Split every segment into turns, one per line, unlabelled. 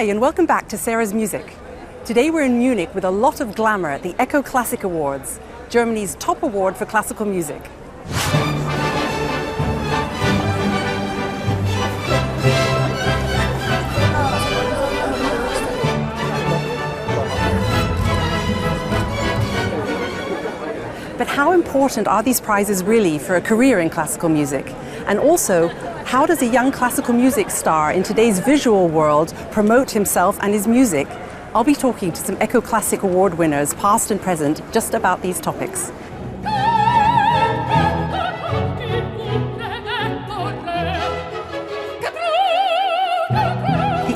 and welcome back to Sarah's Music. Today we're in Munich with a lot of glamour at the Echo Klassik Awards, Germany's top award for classical music. But how important are these prizes really for a career in classical music? And also, how does a young classical music star in today's visual world promote himself and his music? I'll be talking to some Echo Klassik Award winners, past and present, just about these topics.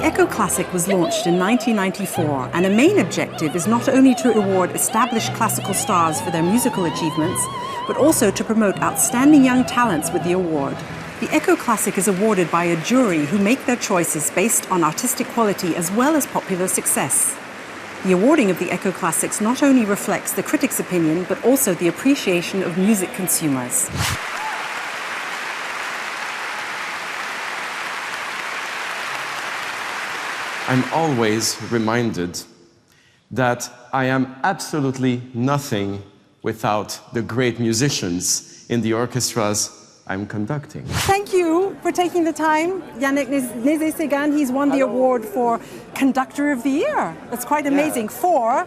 Echo Klassik was launched in 1994, and a main objective is not only to award established classical stars for their musical achievements, but also to promote outstanding young talents with the award. The Echo Klassik is awarded by a jury who make their choices based on artistic quality as well as popular success. The awarding of the Echo Klassiks not only reflects the critics' opinion, but also the appreciation of music consumers.
I'm always reminded that I am absolutely nothing without the great musicians in the orchestras I'm conducting.
Thank you for taking the time. Yannick Nézet-Séguin, he's won the award for Conductor of the Year. That's quite amazing for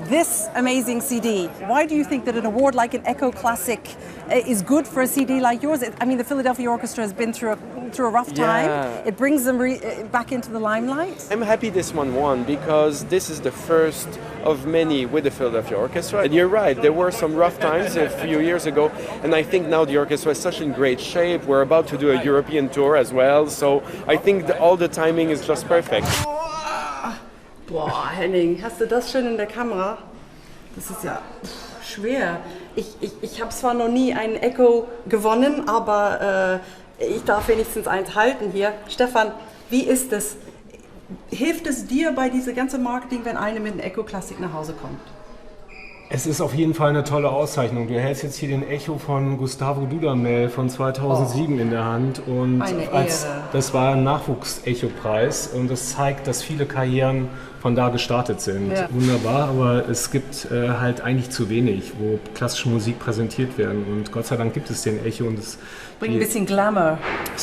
this amazing CD. Why do you think that an award like an Echo Klassik is good for a CD like yours? I mean, the Philadelphia Orchestra has been through a rough time. It brings them back into the limelight.
I'm happy this one won because this is the first of many with the Philadelphia Orchestra. And you're right, there were some rough times a few years ago, and I think now the orchestra is such in great shape. We're about to do a European tour as well, so I think all the timing is just perfect.
Boah, Henning, hast du das schon in der Kamera? Das ist ja schwer. Ich habe zwar noch nie einen Echo gewonnen, aber ich darf wenigstens eins halten hier. Stefan, wie ist es? Hilft es dir bei diesem ganzen Marketing, wenn einer mit einem Echo Klassik nach Hause kommt?
Es ist auf jeden Fall eine tolle Auszeichnung. Du hältst jetzt hier den Echo von Gustavo Dudamel von 2007 in der Hand. Und das war ein Nachwuchs-Echo-Preis und das zeigt, dass viele Karrieren von da gestartet sind. Ja. Wunderbar, aber es gibt halt eigentlich zu wenig, wo klassische Musik präsentiert werden. Und Gott sei Dank gibt es den Echo und es
bringt ein bisschen Glamour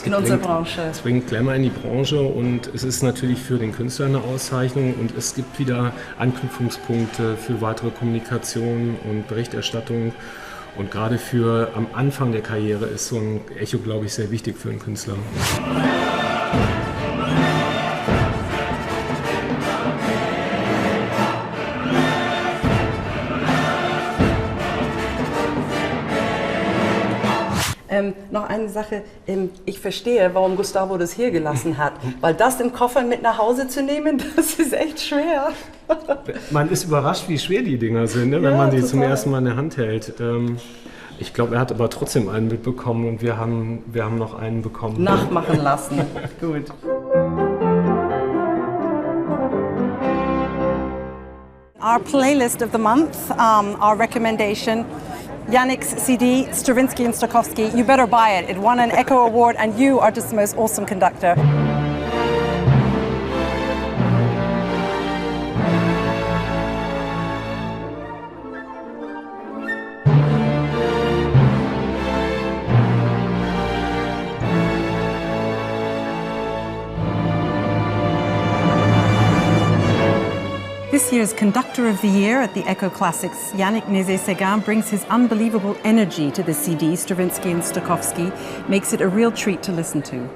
in unsere Branche.
Es bringt Glamour in die Branche und es ist natürlich für den Künstler eine Auszeichnung und es gibt wieder Anknüpfungspunkte für weitere Kommunikation und Berichterstattung. Und gerade für am Anfang der Karriere ist so ein Echo, glaube ich, sehr wichtig für einen Künstler.
Noch eine Sache, ich verstehe, warum Gustavo das hier gelassen hat, weil das im Koffer mit nach Hause zu nehmen, das ist echt schwer.
Man ist überrascht, wie schwer die Dinger sind, ne, wenn man die zum ersten Mal in der Hand hält. Ich glaube, er hat aber trotzdem einen mitbekommen und wir haben noch einen bekommen.
Nachmachen lassen. Gut. Our playlist of the month, our recommendation. Yannick's CD, Stravinsky and Stokowski. You better buy it. It won an Echo Award and you are just the most awesome conductor. This year's Conductor of the Year at the Echo Klassiks, Yannick Nézet-Séguin, brings his unbelievable energy to the CD, Stravinsky and Stokowski, makes it a real treat to listen to.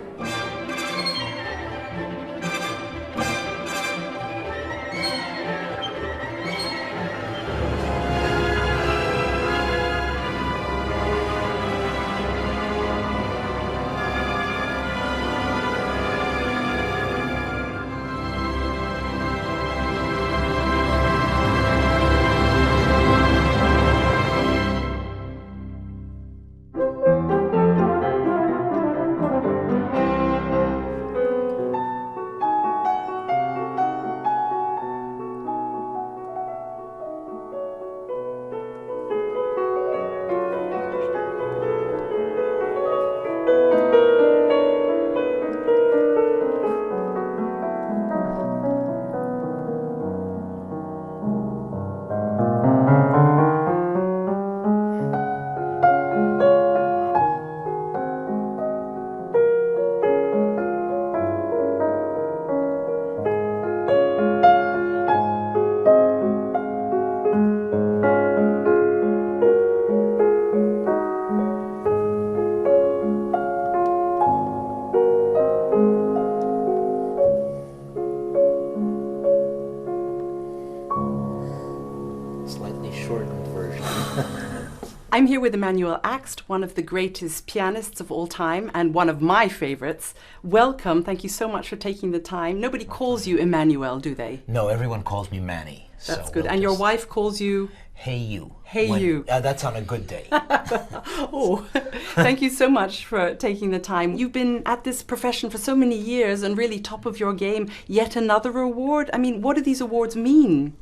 I'm here with Emanuel Axt, one of the greatest pianists of all time and one of my favorites. Welcome. Thank you so much for taking the time. Nobody calls you Emanuel, do they?
No, everyone calls me Manny.
That's good. And your wife calls you?
Hey you.
Hey you.
That's on a good day.
Oh, thank you so much for taking the time. You've been at this profession for so many years and really top of your game. Yet another award? I mean, what do these awards mean?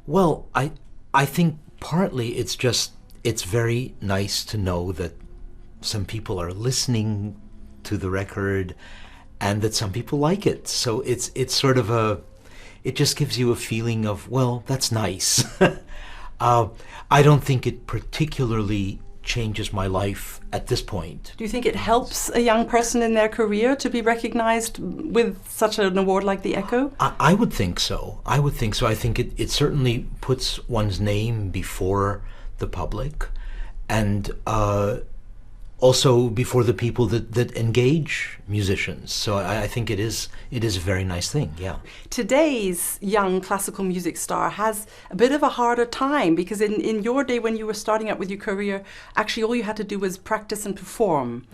Well, I think partly it's very nice to know that some people are listening to the record and that some people like it. So it's sort of it just gives you a feeling of, well, that's nice. I don't think it particularly changes my life at this point.
Do you think it helps a young person in their career to be recognized with such an award like the Echo?
I would think so. I think it certainly puts one's name before the public and also before the people that engage musicians. So I think it is a very nice thing, yeah.
Today's young classical music star has a bit of a harder time because in your day when you were starting out with your career, actually all you had to do was practice and perform.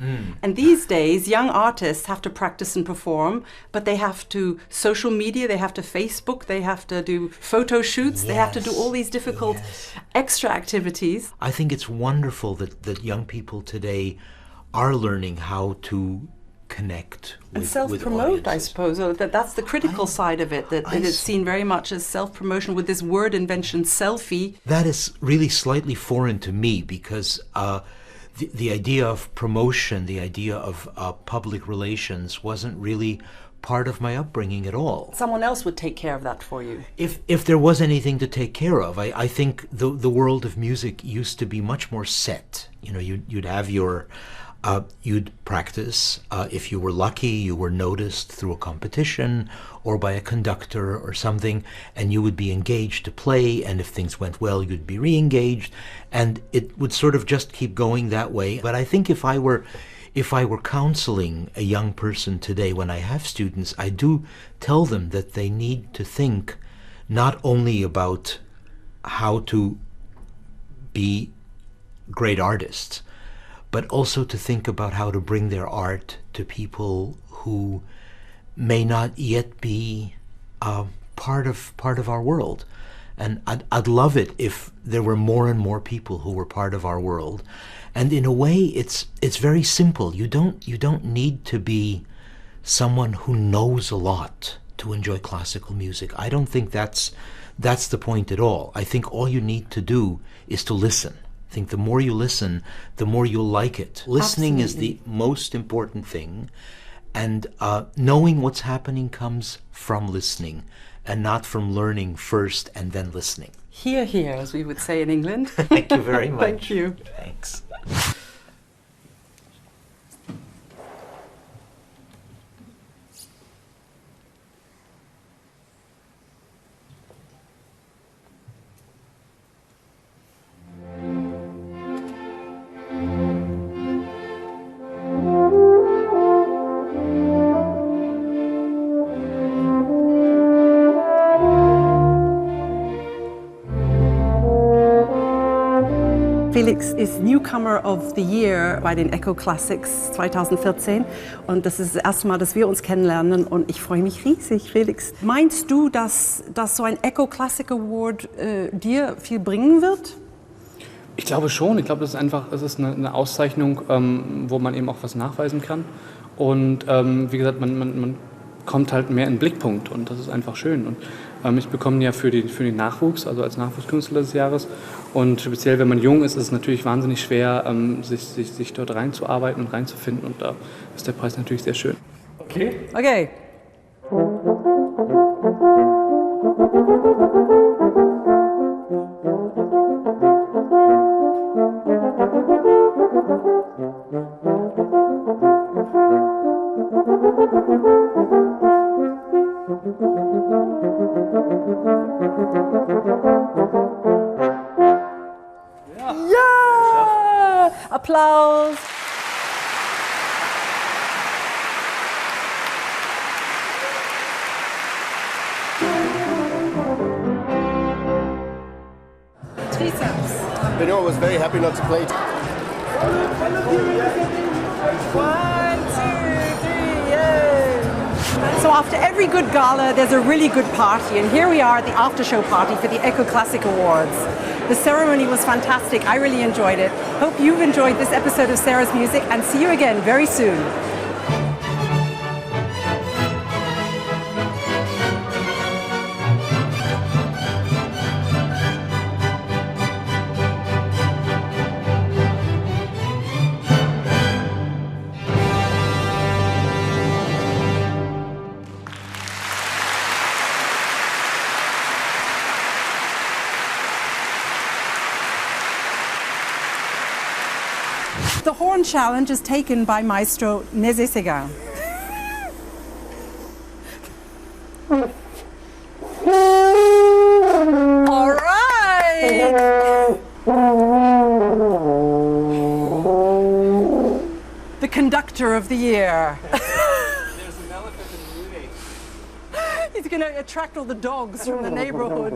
And these days, young artists have to practice and perform, but they have to social media, they have to Facebook, they have to do photo shoots, they have to do all these difficult extra activities.
I think it's wonderful that young people today are learning how to connect with,
and self-promote, I suppose. That's the critical side of it, that it's seen very much as self-promotion with this word invention, selfie.
That is really slightly foreign to me because the idea of promotion, the idea of public relations wasn't really part of my upbringing at all.
Someone else would take care of that for you.
If there was anything to take care of, I think the world of music used to be much more set. You know, you'd have your you'd practice. If you were lucky, you were noticed through a competition or by a conductor or something, and you would be engaged to play, and if things went well, you'd be re-engaged, and it would sort of just keep going that way. But I think if I were counseling a young person today, when I have students, I do tell them that they need to think not only about how to be great artists, but also to think about how to bring their art to people who may not yet be part of our world. And I'd love it if there were more and more people who were part of our world. And in a way, it's very simple. You don't need to be someone who knows a lot to enjoy classical music. I don't think that's the point at all. I think all you need to do is to listen. I think the more you listen, the more you'll like it. Listening is the most important thing, and knowing what's happening comes from listening and not from learning first and then listening.
Hear, hear, as we would say in England.
Thank you very much.
Thank you.
Thanks.
Felix ist Newcomer of the Year bei den Echo Klassiks 2014 und das ist das erste Mal, dass wir uns kennenlernen und ich freue mich riesig, Felix. Meinst du, dass so ein Echo Klassik Award dir viel bringen wird?
Ich glaube schon. Ich glaube, es ist eine Auszeichnung, wo man eben auch was nachweisen kann. Und wie gesagt, man kommt halt mehr in den Blickpunkt und das ist einfach schön. Und ich bekomme ja für den Nachwuchs, also als Nachwuchskünstler des Jahres. Und speziell, wenn man jung ist, ist es natürlich wahnsinnig schwer, sich dort reinzuarbeiten und reinzufinden. Und da ist der Preis natürlich sehr schön.
Okay. Okay. Ja! Applaus! Triceps.
Benoit was very happy not to play.
1, 2, 3, yay! So after every good gala, there's a really good party, and here we are at the after-show party for the Echo Klassik Awards. The ceremony was fantastic. I really enjoyed it. Hope you've enjoyed this episode of Sarah's Music, and see you again very soon. The horn challenge is taken by Maestro Nézé-Séguin. All right! The conductor of the year.
There's an elephant in Munich.
He's going to attract all the dogs from the neighborhood.